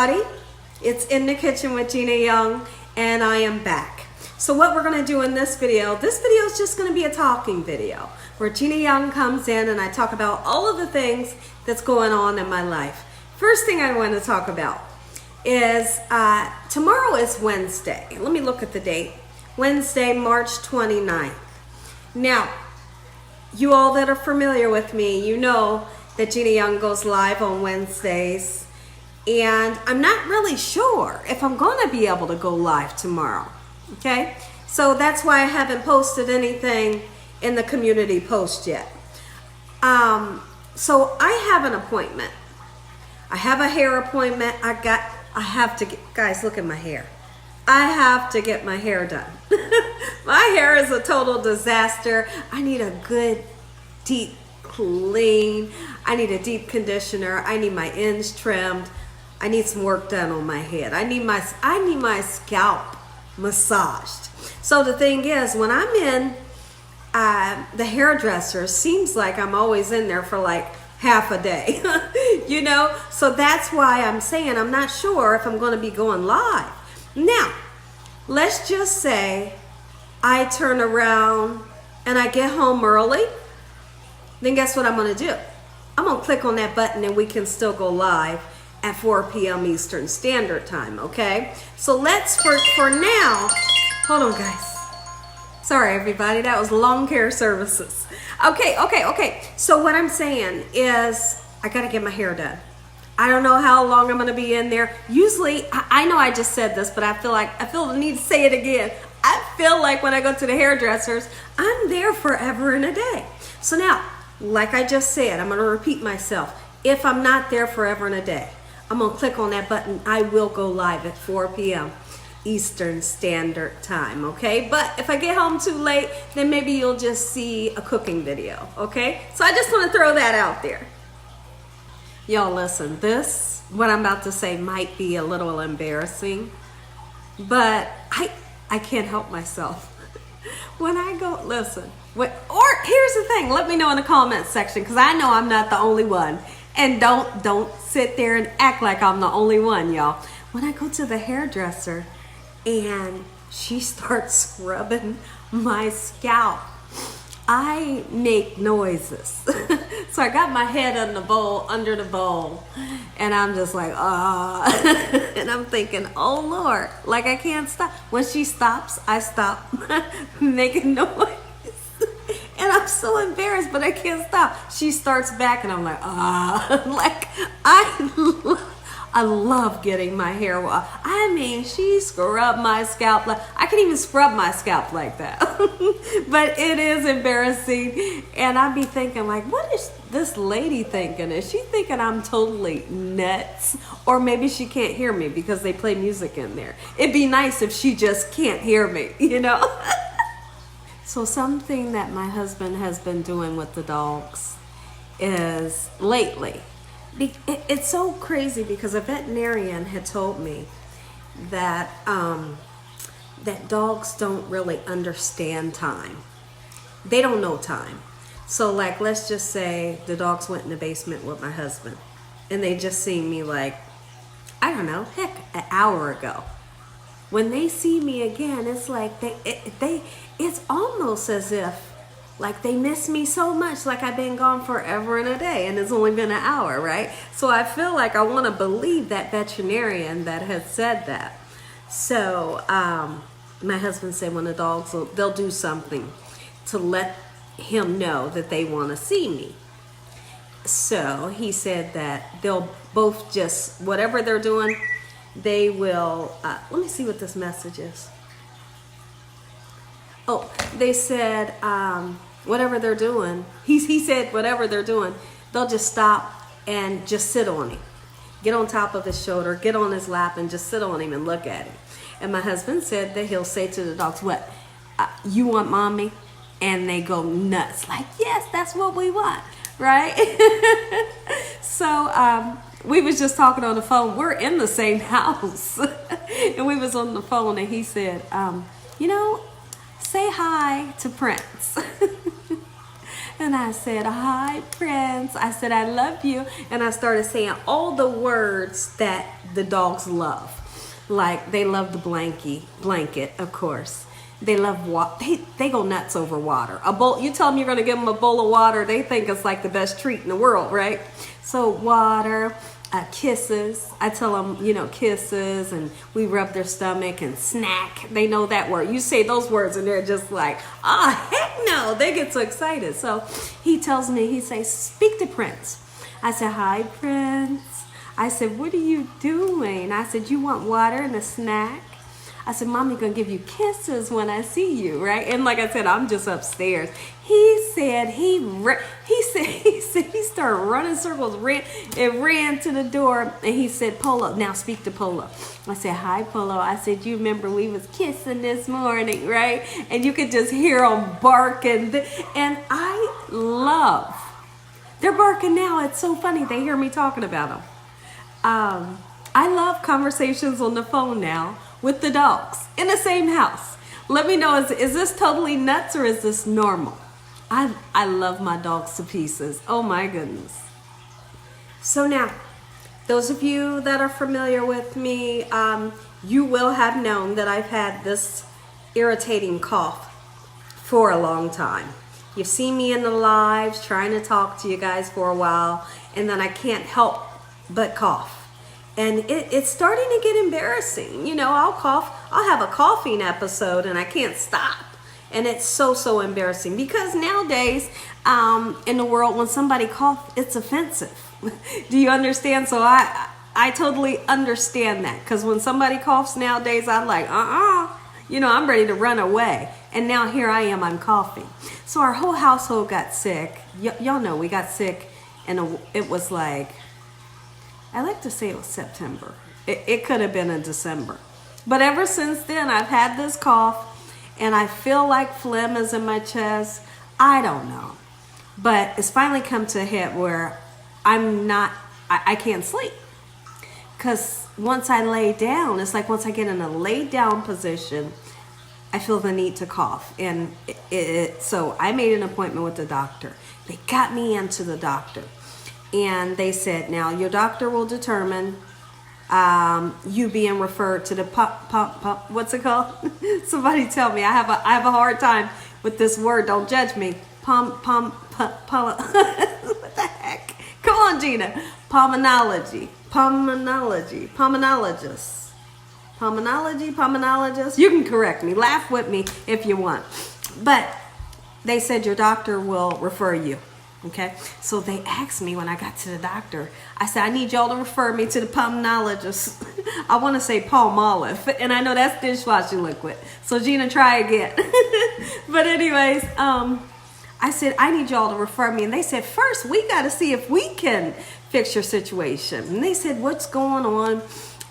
everybody. It's In the Kitchen with Gina Young, and I am back. So what we're going to do in this video is just going to be a talking video where Gina Young comes in and I talk about all of the things that's going on in my life. First thing I want to talk about is tomorrow is Wednesday. Let me look at the date. Wednesday, March 29th. Now, you all that are familiar with me, you know that Gina Young goes live on Wednesdays, and I'm not really sure if I'm going to be able to go live tomorrow, okay? So that's why I haven't posted anything in the community post yet. So I have an appointment. I have a hair appointment. I have to get, guys, look at my hair. I have to get my hair done. My hair is a total disaster. I need a good deep clean. I need a deep conditioner. I need my ends trimmed. I need some work done on my head. I need my scalp massaged. So the thing is, when I'm in the hairdresser, seems like I'm always in there for like half a day, you know? So that's why I'm saying I'm not sure if I'm going to be going live. Now, let's just say I turn around and I get home early. Then guess what I'm going to do? I'm going to click on that button and we can still go live at 4 p.m. Eastern Standard Time, okay? So let's, for now, hold on guys. Sorry everybody, that was lawn care services. Okay. So what I'm saying is I got to get my hair done. I don't know how long I'm going to be in there. Usually, I know I just said this, but I feel the need to say it again. I feel like when I go to the hairdressers, I'm there forever and a day. So now, like I just said, I'm going to repeat myself. If I'm not there forever and a day, I'm going to click on that button. I will go live at 4 p.m. Eastern Standard Time, okay? But if I get home too late, then maybe you'll just see a cooking video, okay? So I just want to throw that out there. Y'all listen, what I'm about to say might be a little embarrassing, but I can't help myself. When I go, listen, or here's the thing, let me know in the comments section, because I know I'm not the only one. And don't sit there and act like I'm the only one, y'all. When I go to the hairdresser and she starts scrubbing my scalp, I make noises. So I got my head under the bowl, and I'm just like, and I'm thinking, oh Lord, like I can't stop. When she stops, I stop making noise. And I'm so embarrassed, but I can't stop. She starts back, and I'm like, like I love getting my hair washed. I mean, she scrubbed my scalp. I can even scrub my scalp like that. But it is embarrassing. And I'd be thinking, like, what is this lady thinking? Is she thinking I'm totally nuts? Or maybe she can't hear me because they play music in there. It'd be nice if she just can't hear me, you know? So something that my husband has been doing with the dogs is lately, it's so crazy because a veterinarian had told me that that dogs don't really understand time. They don't know time. So like, let's just say the dogs went in the basement with my husband and they just seen me like, I don't know, heck, an hour ago. When they see me again, it's like it's almost as if like they miss me so much, like I've been gone forever and a day and it's only been an hour, right? So I feel like I want to believe that veterinarian that has said that. So my husband said when the dogs, they'll do something to let him know that they want to see me. So he said that they'll both just, whatever they're doing, they will, let me see what this message is. Oh, they said, whatever they're doing, he said whatever they're doing, they'll just stop and just sit on him. Get on top of his shoulder, get on his lap, and just sit on him and look at him. And my husband said that he'll say to the dogs, what, you want mommy? And they go nuts, like, yes, that's what we want, right? So we was just talking on the phone. We're in the same house. And we was on the phone, and he said, you know, say hi to Prince. And I said, hi, Prince. I said, I love you. And I started saying all the words that the dogs love. Like, they love the blanket, of course. They love water. They go nuts over water. A bowl. You tell them you're going to give them a bowl of water, they think it's like the best treat in the world, right? So water, kisses. I tell them, you know, kisses, and we rub their stomach, and snack. They know that word. You say those words, and they're just like, oh, heck no. They get so excited. So he tells me, he says, speak to Prince. I said, hi, Prince. I said, what are you doing? I said, you want water and a snack? I said, Mommy gonna give you kisses when I see you, right? And like I said, I'm just upstairs. He said he started running circles, ran to the door, and he said, Polo, now speak to Polo. I said, hi, Polo. I said, you remember we was kissing this morning, right? And you could just hear them barking, and I love. They're barking now. It's so funny. They hear me talking about them. I love conversations on the phone now with the dogs in the same house. Let me know, is this totally nuts or is this normal? I love my dogs to pieces. Oh my goodness. So now, those of you that are familiar with me, you will have known that I've had this irritating cough for a long time. You've seen me in the lives trying to talk to you guys for a while, and then I can't help but cough. And it's starting to get embarrassing. You know, I'll have a coughing episode and I can't stop. And it's so embarrassing because nowadays in the world, when somebody coughs, it's offensive. Do you understand? So I totally understand that, because when somebody coughs nowadays, I'm like, you know, I'm ready to run away. And now here I am, I'm coughing. So our whole household got sick. Y'all know we got sick, and it was like, I like to say it was September. It could have been in December. But ever since then, I've had this cough, and I feel like phlegm is in my chest. I don't know. But it's finally come to a head where I can't sleep. Because once I lay down, it's like once I get in a lay down position, I feel the need to cough. And so I made an appointment with the doctor. They got me into the doctor. And they said, now your doctor will determine you being referred to the what's it called? Somebody tell me. I have a hard time with this word. Don't judge me. What the heck? Come on, Gina. Pulmonologist. You can correct me. Laugh with me if you want. But they said your doctor will refer you. Okay, so they asked me when I got to the doctor, I said, I need y'all to refer me to the pulmonologist. I want to say Palmolive, and I know that's dishwashing liquid. So Gina, try again. But anyways, I said, I need y'all to refer me. And they said, first, we got to see if we can fix your situation. And they said, what's going on?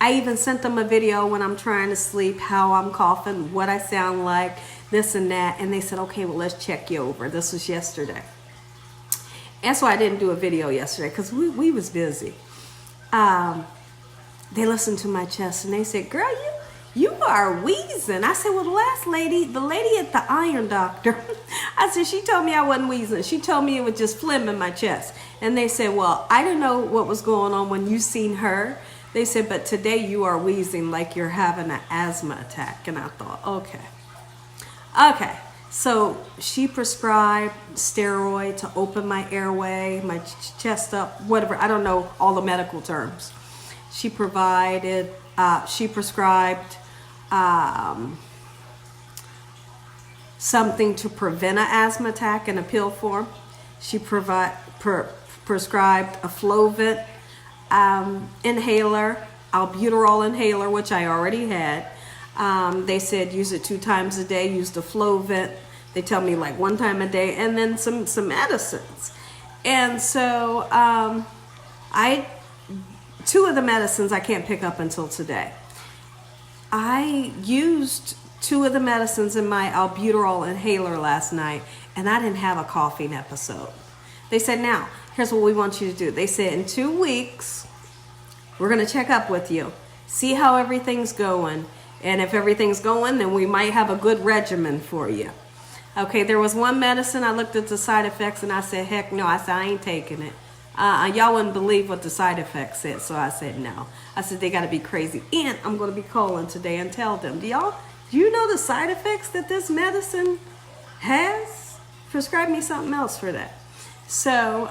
I even sent them a video when I'm trying to sleep, how I'm coughing, what I sound like, this and that. And they said, okay, well, let's check you over. This was yesterday. That's why I didn't do a video yesterday, because we was busy. They listened to my chest and they said, girl, you are wheezing. I said, well, the lady at the iron doctor, I said, she told me I wasn't wheezing. She told me it was just phlegm in my chest. And they said, well, I didn't know what was going on when you seen her. They said, but today you are wheezing like you're having an asthma attack. And I thought, okay. So she prescribed steroid to open my airway, my chest up, whatever. I don't know all the medical terms. She prescribed something to prevent an asthma attack in a pill form. She prescribed a Flovent inhaler, albuterol inhaler, which I already had. They said use it 2 times a day, use the Flovent. They tell me like 1 time a day, and then some medicines. And so 2 of the medicines I can't pick up until today. I used 2 of the medicines in my albuterol inhaler last night, and I didn't have a coughing episode. They said, now, here's what we want you to do. They said, in 2 weeks, we're going to check up with you, see how everything's going. And if everything's going, then we might have a good regimen for you. Okay, there was one medicine, I looked at the side effects and I said, heck no. I said, I ain't taking it. Y'all wouldn't believe what the side effects said, so I said no. I said, they got to be crazy. And I'm going to be calling today and tell them, do you know the side effects that this medicine has? Prescribe me something else for that. So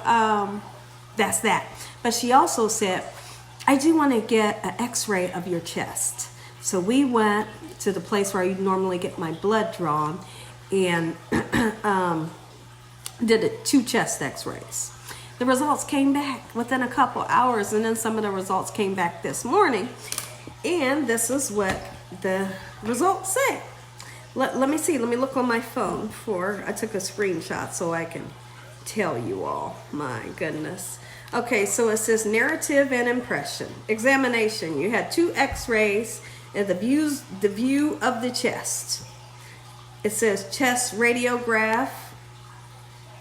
that's that. But she also said, I do want to get an x-ray of your chest. So we went to the place where I normally get my blood drawn and did 2 chest x-rays. The results came back within a couple hours, and then some of the results came back this morning. And this is what the results say. Let me see. Let me look on my phone I took a screenshot so I can tell you all. My goodness. Okay, so it says narrative and impression. Examination. You had 2 x-rays and the view of the chest. It says chest radiograph.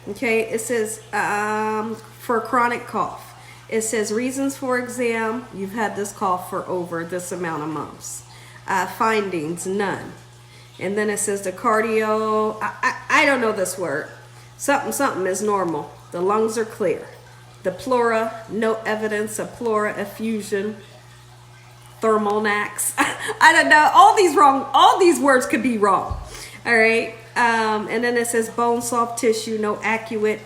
Okay, it says for chronic cough. It says reasons for exam. You've had this cough for over this amount of months. Findings, none. And then it says the cardio, I don't know this word. Something is normal. The lungs are clear. The pleura, no evidence of pleura effusion. Thermalnax. I don't know. All these words could be wrong. All right. And then it says bone, soft tissue, no accurate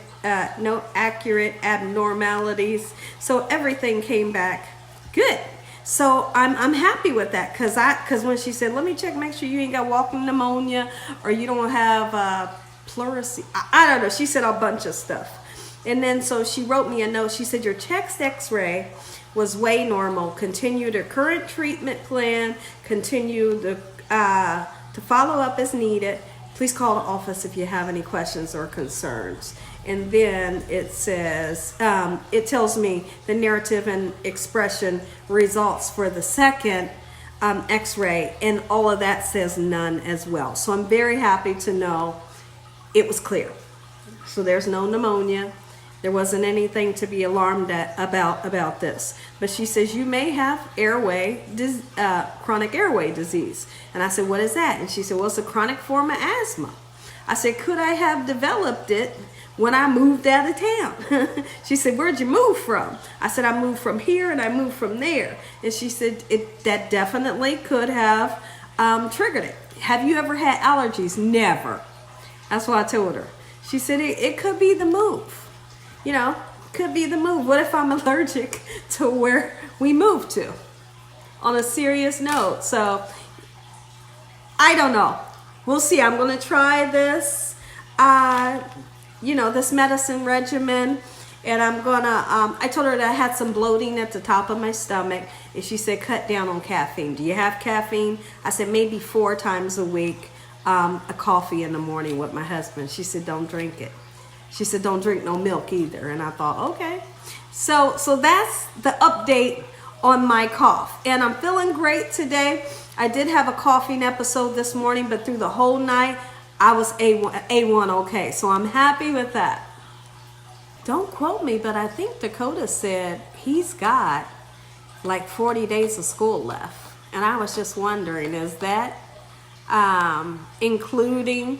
abnormalities. So everything came back good. So I'm happy with that because when she said, let me check, make sure you ain't got walking pneumonia or you don't have pleurisy. I don't know. She said a bunch of stuff. And then so she wrote me a note. She said your chest x-ray was way normal. Continue the current treatment plan. Continue to follow up as needed. Please call the office if you have any questions or concerns. And then it says, it tells me the narrative and expression results for the second x-ray, and all of that says none as well. So I'm very happy to know it was clear. So there's no pneumonia. There wasn't anything to be alarmed about this. But she says, you may have chronic airway disease. And I said, what is that? And she said, well, it's a chronic form of asthma. I said, could I have developed it when I moved out of town? She said, where'd you move from? I said, I moved from here and I moved from there. And she said, that definitely could have triggered it. Have you ever had allergies? Never. That's what I told her. She said, it could be the move. You know, could be the move. What if I'm allergic to where we moved to? On a serious note. So, I don't know. We'll see. I'm going to try this, this medicine regimen. And I'm going to, I told her that I had some bloating at the top of my stomach. And she said, cut down on caffeine. Do you have caffeine? I said, maybe 4 times a week, a coffee in the morning with my husband. She said, don't drink it. She said, don't drink no milk either. And I thought, okay. So that's the update on my cough. And I'm feeling great today. I did have a coughing episode this morning, but through the whole night, I was A1 okay. So I'm happy with that. Don't quote me, but I think Dakota said he's got like 40 days of school left. And I was just wondering, is that including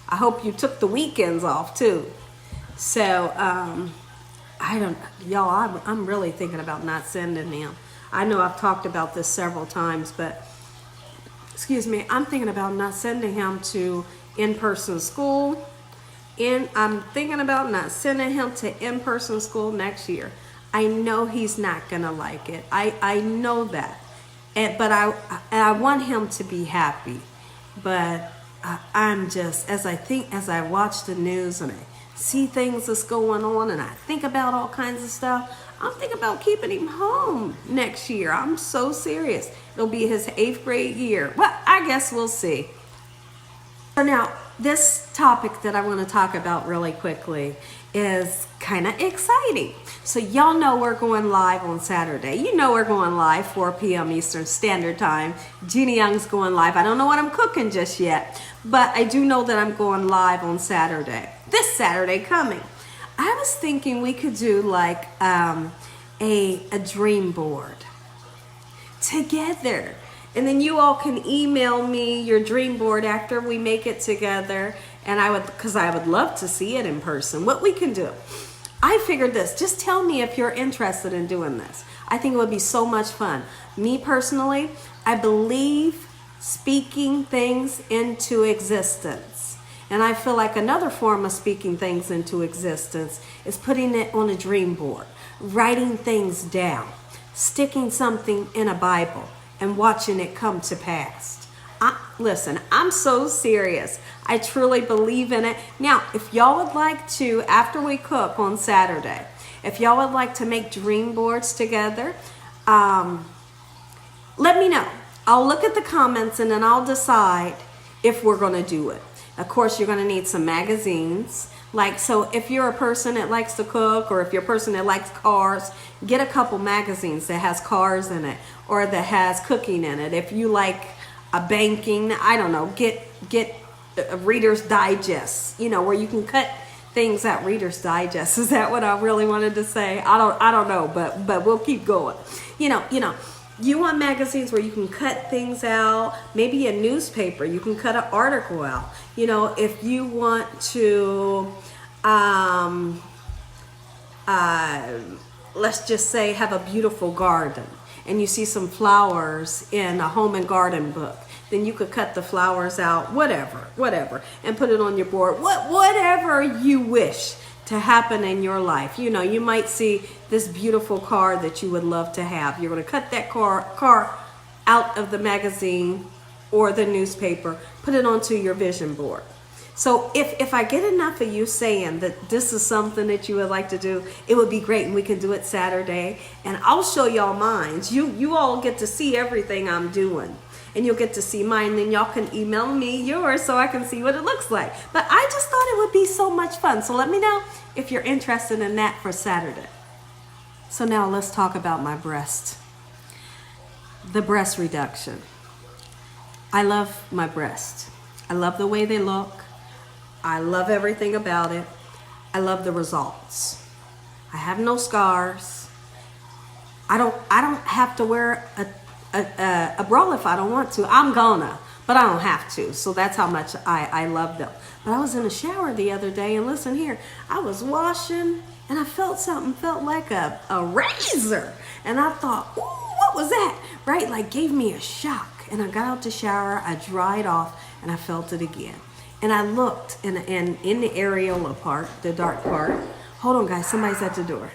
I hope you took the weekends off too. So, I'm really thinking about not sending him. I know I've talked about this several times, but, I'm thinking about not sending him to in-person school. I'm thinking about not sending him to in-person school next year. I know he's not gonna like it. I know that. But I want him to be happy. But I'm just, as I watch the news and I see things that's going on and I think about all kinds of stuff, I'm thinking about keeping him home next year. I'm so serious. It'll be his 8th grade year. Well, I guess we'll see. So now, this topic that I want to talk about really quickly is kind of exciting. So y'all know we're going live on Saturday. You know we're going live 4 p.m. Eastern Standard Time. Gina Young's going live. I don't know what I'm cooking just yet, but I do know that I'm going live on Saturday. This Saturday coming. I was thinking we could do like a dream board together. And then you all can email me your dream board after we make it together. And because I would love to see it in person. What we can do. I figured this. Just tell me if you're interested in doing this. I think it would be so much fun. Me personally, I believe speaking things into existence. And I feel like another form of speaking things into existence is putting it on a dream board, writing things down, sticking something in a Bible, and watching it come to pass. Listen, I'm so serious. I truly believe in it. Now, if y'all would like to, after we cook on Saturday, if y'all would like to make dream boards together, let me know. I'll look at the comments and then I'll decide if we're going to do it. Of course, you're going to need some magazines. So if you're a person that likes to cook, or if you're a person that likes cars, get a couple magazines that has cars in it or that has cooking in it. If you like banking, I don't know, get a Reader's Digest, where you can cut things at Reader's Digest. Is that what I really wanted to say? I don't know, but we'll keep going. You want magazines where you can cut things out, maybe a newspaper, you can cut an article out. If you want to, let's just say, have a beautiful garden and you see some flowers in a home and garden book, then you could cut the flowers out, whatever, and put it on your board. Whatever you wish to happen in your life. You might see this beautiful car that you would love to have. You're going to cut that car out of the magazine or the newspaper, put it onto your vision board. So if I get enough of you saying that this is something that you would like to do, it would be great, and we can do it Saturday. And I'll show y'all mine. You all get to see everything I'm doing. And you'll get to see mine, then y'all can email me yours so I can see what it looks like. But I just thought it would be so much fun. So let me know if you're interested in that for Saturday. So now let's talk about my breast. The breast reduction. I love my breast. I love the way they look. I love everything about it. I love the results. I have no scars. I don't have to wear a bra if I don't want to. I'm gonna, but I don't have to. So that's how much I love them. But I was in the shower the other day, and listen here, I was washing and I felt something, felt like a razor. And I thought, ooh, what was that? Right? Like gave me a shock. And I got out the shower, I dried off, and I felt it again. And I looked, and in the areola part, the dark part. Hold on, guys, somebody's at the door.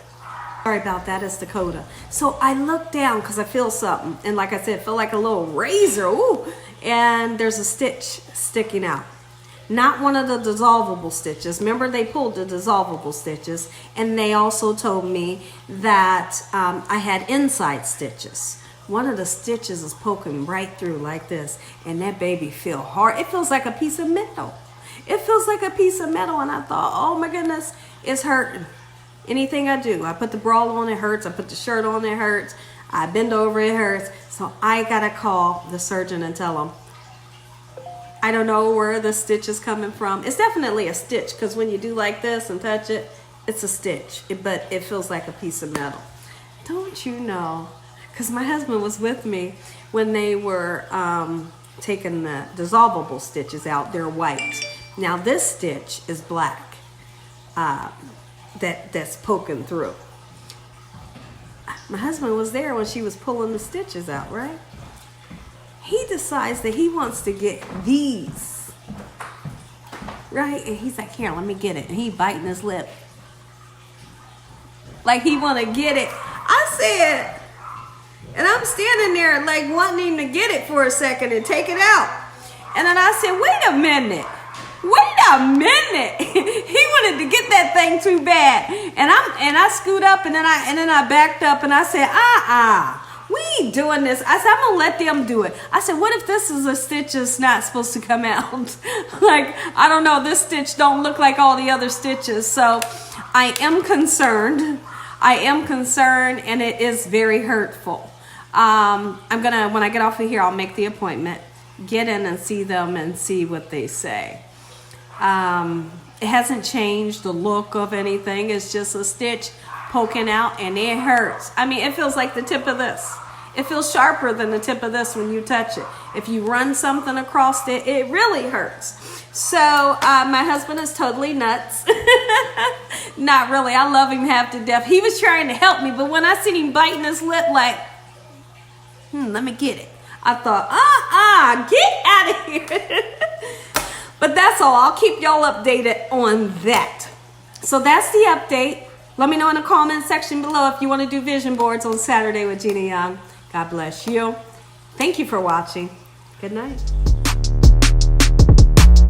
Sorry about that, it's Dakota. So I looked down because I feel something. And like I said, it felt like a little razor. Ooh, and there's a stitch sticking out. Not one of the dissolvable stitches. Remember, they pulled the dissolvable stitches. And they also told me that I had inside stitches. One of the stitches is poking right through like this. And that baby feel hard. It feels like a piece of metal. It feels like a piece of metal. And I thought, oh my goodness, it's hurting. Anything I do, I put the bra on, it hurts. I put the shirt on, it hurts. I bend over, it hurts. So I gotta call the surgeon and tell him, I don't know where the stitch is coming from. It's definitely a stitch, because when you do like this and touch it, it's a stitch. But it feels like a piece of metal. Don't you know? Because my husband was with me when they were taking the dissolvable stitches out. They're white. Now this stitch is black. That's poking through. My husband was there when she was pulling the stitches out, right? He decides that he wants to get these, right? And he's like, here, let me get it. And he biting his lip. Like he want to get it. I said, and I'm standing there like wanting to get it for a second and take it out. And then I said, wait a minute. He wanted to get that thing too bad. And I scoot up and then I backed up and I said, we ain't doing this. I said, I'm gonna let them do it. I said, what if this is a stitch that's not supposed to come out? Like, I don't know, this stitch don't look like all the other stitches. So I am concerned. And it is very hurtful. I'm gonna, when I get off of here, I'll make the appointment, get in and see them and see what they say. It hasn't changed the look of anything. It's just a stitch poking out and it hurts. I mean, it feels like the tip of this. It feels sharper than the tip of this when you touch it. If you run something across it, it really hurts. So my husband is totally nuts. Not really. I love him half to death. He was trying to help me, but when I seen him biting his lip like, let me get it, I thought, get out of here. But that's all. I'll keep y'all updated on that. So that's the update. Let me know in the comment section below if you want to do vision boards on Saturday with Gina Young. God bless you. Thank you for watching. Good night.